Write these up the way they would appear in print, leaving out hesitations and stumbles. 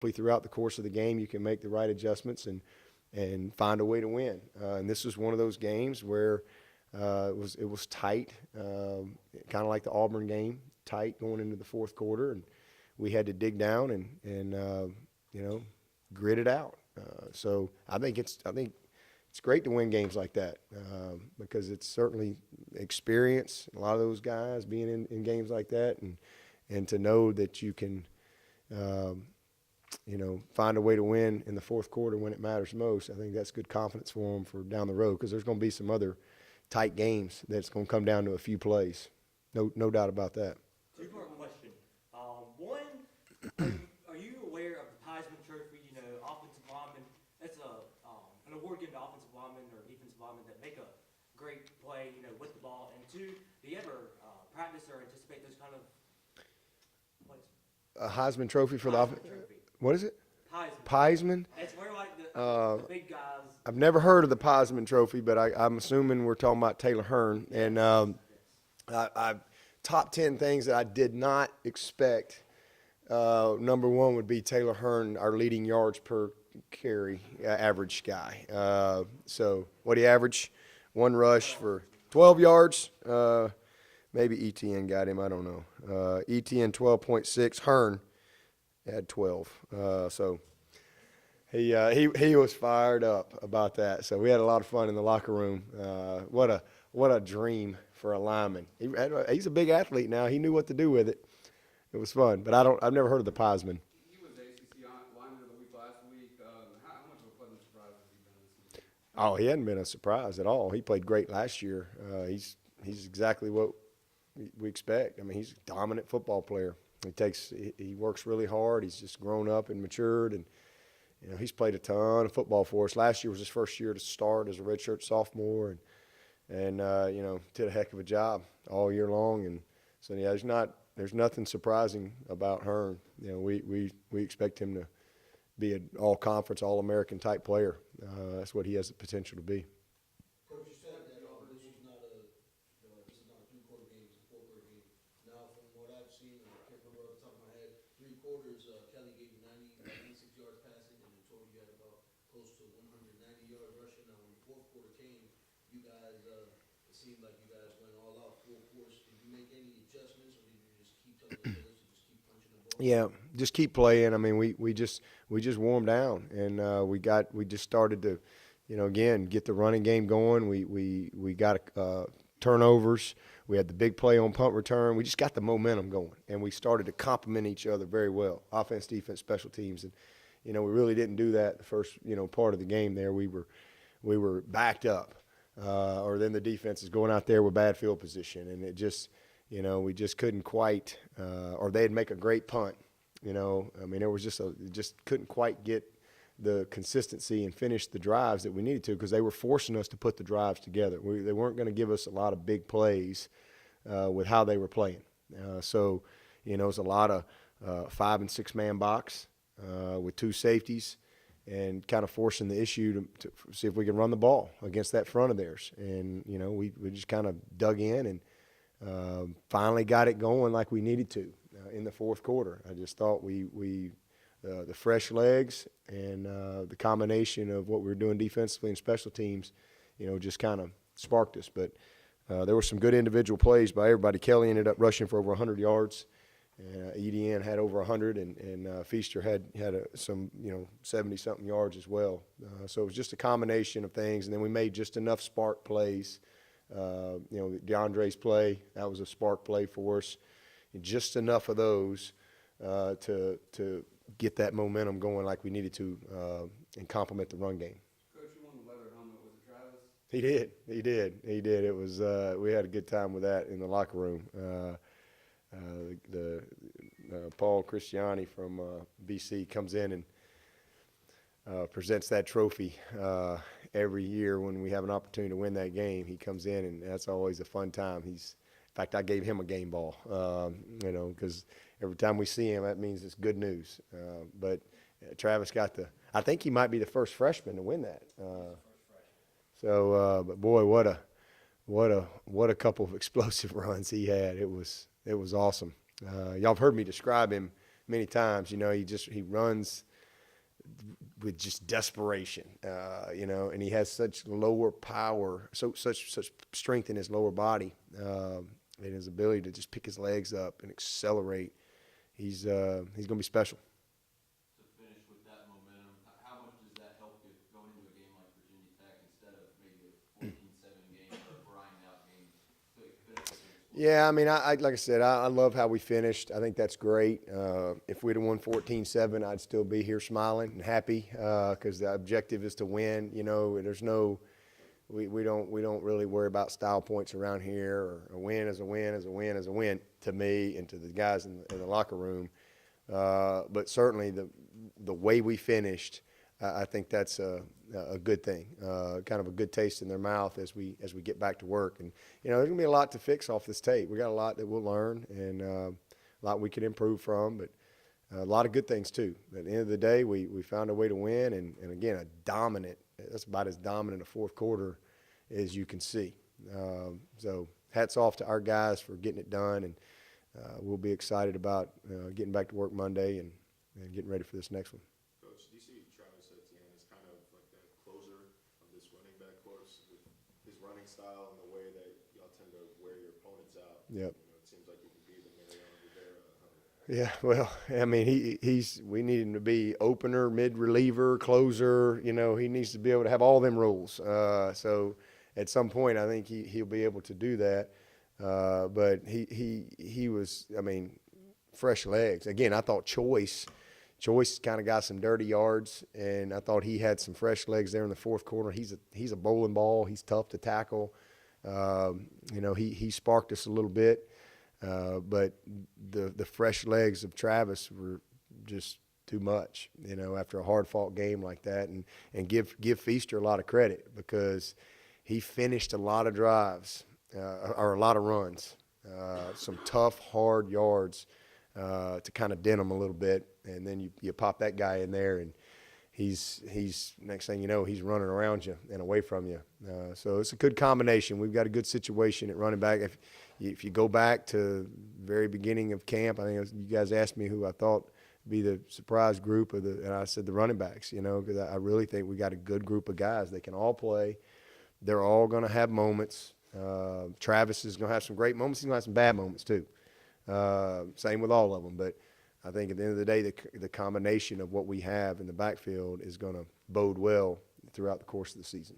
throughout the course of the game, you can make the right adjustments and find a way to win. And this was one of those games where it was tight, kind of like the Auburn game, tight going into the fourth quarter, and we had to dig down and grit it out. So I think it's great to win games like that because it's certainly experience. A lot of those guys being in games like that, and to know that you can, find a way to win in the fourth quarter when it matters most. I think that's good confidence for them for down the road because there's going to be some other tight games that's going to come down to a few plays. No doubt about that. Two-part question. One, are you aware of the Heisman Trophy? Offensive linemen. That's an award given to offensive linemen or defensive linemen that make a great play, with the ball. And two, do you ever practice or anticipate those kind of plays? A Heisman Trophy for the offense. What is it? Heisman. Heisman? It's where the big guys. I've never heard of the Heisman Trophy, but I'm assuming we're talking about Taylor Hearn. And I top 10 things that I did not expect. Number one would be Taylor Hearn, our leading yards per carry average guy. So what do you average? One rush for 12 yards. Maybe ETN got him. I don't know. ETN 12.6. Hearn had 12. So he was fired up about that. So we had a lot of fun in the locker room. What a dream for a lineman. He's a big athlete now. He knew what to do with it. It was fun, but I've never heard of the Heisman. He was the ACC lineman of the week last week. How much of a pleasant surprise has he been this season? Oh, he hadn't been a surprise at all. He played great last year. He's exactly what we expect. I mean, he's a dominant football player. He works really hard. He's just grown up and matured, and he's played a ton of football for us. Last year was his first year to start as a redshirt sophomore, and did a heck of a job all year long. And so yeah, there's nothing surprising about Hearn. We expect him to be an all-conference, all-American type player. That's what he has the potential to be. Coach, you said that this is not a three-quarter game, it's a four-quarter game. Now, from what I've seen, I can't remember off the top of my head, three quarters, Kelly gave you 96 yards passing, and told you had about close to 190 yards rushing. Now, when the fourth quarter came, you guys, it seemed like you guys went all out full force. Did you make any adjustments, or did you just keep telling the players to just keep punching the ball? Yeah, just keep playing. I mean, we just warmed down, and we just started to, again, get the running game going. We got turnovers. We had the big play on punt return. We just got the momentum going, and we started to complement each other very well, offense, defense, special teams. And we really didn't do that the first part of the game there. We were backed up, or then the defense is going out there with bad field position, and it just we just couldn't quite, or they'd make a great punt. I mean, it was just couldn't quite get the consistency and finish the drives that we needed to because they were forcing us to put the drives together. They weren't going to give us a lot of big plays with how they were playing. So, it was a lot of 5- and 6-man box with two safeties and kind of forcing the issue to see if we can run the ball against that front of theirs. And, we just kind of dug in and finally got it going like we needed to in the fourth quarter. I just thought the fresh legs and the combination of what we were doing defensively and special teams, just kind of sparked us. But there were some good individual plays by everybody. Kelly ended up rushing for over 100 yards. EDN had over 100, and Feaster had some 70-something yards as well. So it was just a combination of things, and then we made just enough spark plays. DeAndre's play, that was a spark play for us. And just enough of those to get that momentum going like we needed to and complement the run game. Coach, you won the leather helmet. Was it Travis? He did. It was we had a good time with that in the locker room. Paul Christiani from BC comes in and presents that trophy every year when we have an opportunity to win that game. He comes in, and that's always a fun time. In fact, I gave him a game ball, because every time we see him, that means it's good news. But Travis I think he might be the first freshman to win that. But boy, what a couple of explosive runs he had. It was awesome. Y'all have heard me describe him many times. He runs with just desperation, and he has such lower power, such strength in his lower body, and his ability to just pick his legs up and accelerate. He's going to be special. To finish with that momentum, how much does that help you going into a game like Virginia Tech instead of maybe a 14-7 game or a grinding out game? Yeah, I mean, I like I said, I love how we finished. I think that's great. If we'd have won 14-7, I'd still be here smiling and happy because the objective is to win. There's no, we don't really worry about style points around here. Or a win is a win is a win is a win to me and to the guys in the locker room. But certainly the way we finished, I think that's a good thing, kind of a good taste in their mouth as we get back to work. And there's gonna be a lot to fix off this tape. We got a lot that we'll learn and a lot we can improve from, but a lot of good things too. At the end of the day, we found a way to win, and again, that's about as dominant a fourth quarter as you can see. So hats off to our guys for getting it done, and we'll be excited about getting back to work Monday and getting ready for this next one. Coach, do you see Travis Etienne as kind of like the closer of this running back course with his running style and the way that y'all tend to wear your opponents out? Yep. It seems like he can be the Mariano Rivera. Yeah, well, I mean, we need him to be opener, mid reliever, closer. He needs to be able to have all them roles. So at some point, I think he'll be able to do that. But he was, I mean, fresh legs. Again, I thought Choice kind of got some dirty yards, and I thought he had some fresh legs there in the fourth quarter. He's a bowling ball. He's tough to tackle. He sparked us a little bit, but the fresh legs of Travis were just too much. After a hard-fought game like that, and give Feaster a lot of credit because he finished a lot of drives or a lot of runs, some tough, hard yards. To kind of dent him a little bit, and then you pop that guy in there, and he's next thing you know, he's running around you and away from you. So it's a good combination. We've got a good situation at running back. If you go back to the very beginning of camp, I think you guys asked me who I thought would be the surprise group and I said the running backs. Because I really think we got a good group of guys. They can all play. They're all going to have moments. Travis is going to have some great moments. He's going to have some bad moments too. Same with all of them, but I think at the end of the day, the combination of what we have in the backfield is going to bode well throughout the course of the season.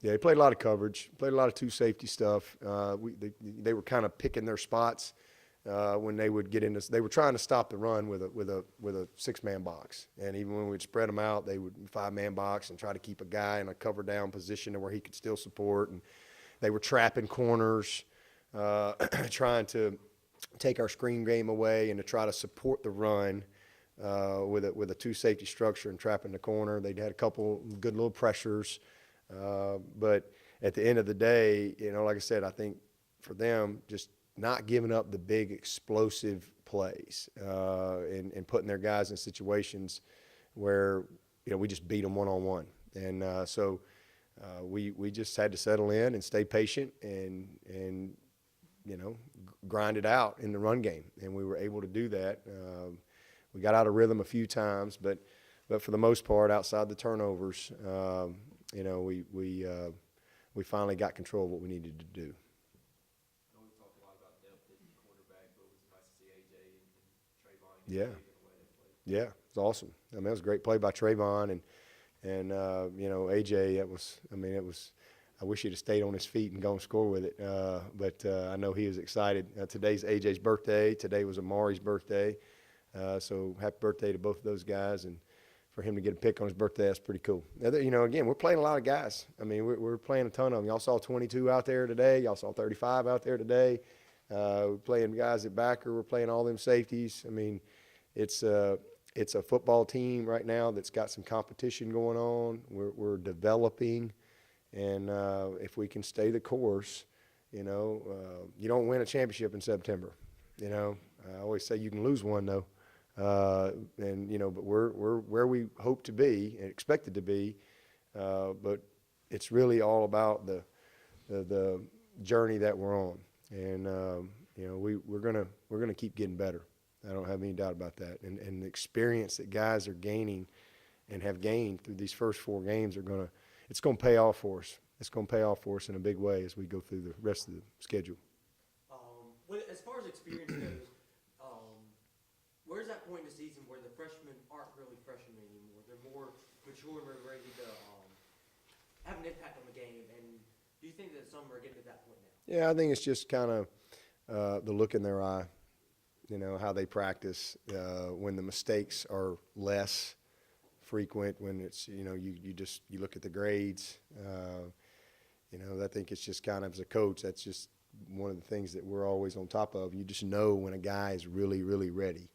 Yeah, they played a lot of coverage, played a lot of two safety stuff. They were kind of picking their spots when they would get into. They were trying to stop the run with a 6-man box, and even when we'd spread them out, they would 5-man box and try to keep a guy in a cover down position to where he could still support. And they were trapping corners, trying to take our screen game away and to try to support the run with a two-safety structure and trapping the corner. They'd had a couple good little pressures. But at the end of the day, like I said, I think for them, just not giving up the big explosive plays and putting their guys in situations where, we just beat them one-on-one. And so we just had to settle in and stay patient and grind it out in the run game. And we were able to do that. We got out of rhythm a few times, but for the most part, outside the turnovers, we finally got control of what we needed to do. I know we talked a lot about depth at quarterback, but it was nice to see AJ and Trayvon. Yeah. Yeah, it's awesome. I mean, it was a great play by Trayvon, and AJ. I wish he'd have stayed on his feet and gone score with it. But I know he was excited. Today's AJ's birthday. Today was Amari's birthday. So happy birthday to both of those guys, and for him to get a pick on his birthday, that's pretty cool. Again, we're playing a lot of guys. I mean, we're playing a ton of them. Y'all saw 22 out there today. Y'all saw 35 out there today. We're playing guys at backer. We're playing all them safeties. I mean, it's a football team right now that's got some competition going on. We're developing, and if we can stay the course, you don't win a championship in September. I always say you can lose one though. But we're where we hope to be and expected to be, but it's really all about the journey that we're on, and we're gonna keep getting better. I don't have any doubt about that. And the experience that guys are gaining and have gained through these first 4 games it's going to pay off for us. It's going to pay off for us in a big way as we go through the rest of the schedule. As far as experience goes, where's that point in the season where the freshmen aren't really freshmen anymore? They're more mature and ready to have an impact on the game. And do you think that some are getting to that point now? Yeah, I think it's just kind of the look in their eye, how they practice, when the mistakes are less frequent, when it's, you look at the grades. I think it's just kind of, as a coach, that's just one of the things that we're always on top of. You just know when a guy is really, really ready.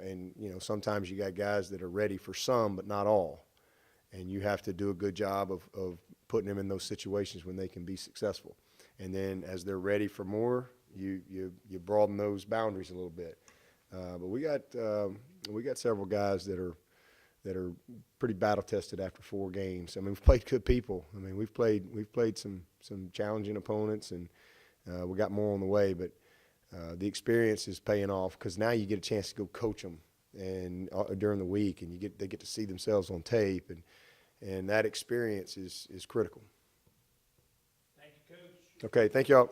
And sometimes you got guys that are ready for some, but not all. And you have to do a good job of putting them in those situations when they can be successful. And then as they're ready for more, you broaden those boundaries a little bit. But we got several guys that are pretty battle tested after 4 games. I mean, we've played good people. I mean, we've played some challenging opponents, and we got more on the way. But the experience is paying off because now you get a chance to go coach them and during the week, and they get to see themselves on tape, and that experience is critical. Thank you, Coach. Okay, thank y'all.